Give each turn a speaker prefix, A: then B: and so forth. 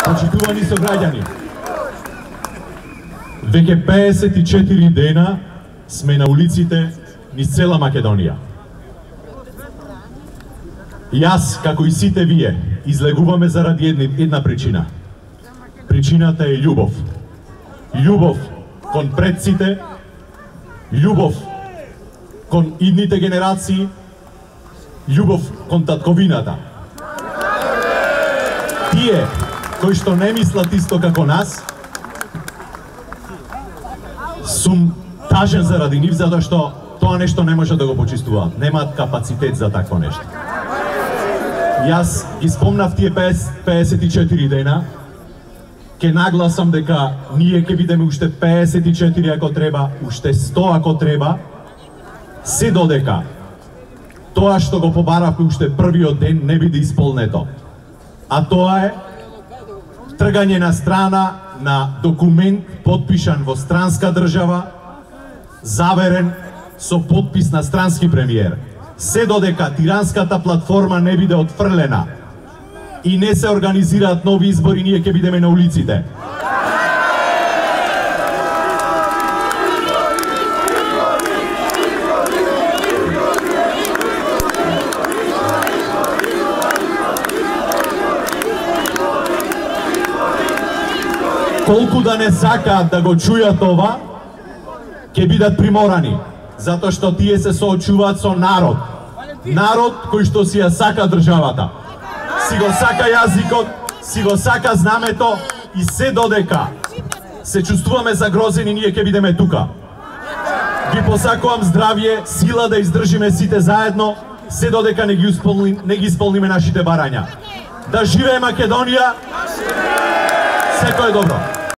A: Почитувани сограѓани, веќе 54 дена сме на улиците низ цела Македонија. Јас, како и сите вие, излегуваме заради една причина. Причината е љубов. Љубов кон предците, љубов кон идните генерации, љубов кон татковината. Тие кои што не мислат исто како нас, сум тажен заради нив, затоа што тоа нешто не може да го почистуваат. Немаат капацитет за такво нешто. Јас ги спомнав тие 54 дена, ке нагласам дека ние ке бидеме уште 54 ако треба, уште 100 ако треба, се додека тоа што го побаравме уште првиот ден не биде исполнето. А тоа е тргање на страна на документ подпишан во странска држава, заверен со подпис на странски премиер. Се додека тиранската платформа не биде отфрлена и не се организираат нови избори, ние ќе бидеме на улиците. Колку да не сакаат да го чујат ова, ќе бидат приморани, затоа што тие се соочуваат со народ. Народ кој што си ја сака државата. Си го сака јазикот, си го сака знамето и се додека се чувствуваме загрозени, ние ќе бидеме тука. Ви посакувам здравје, сила да издржиме сите заедно, се додека не ги исполниме нашите барања. Да живее Македонија! Секој е добро!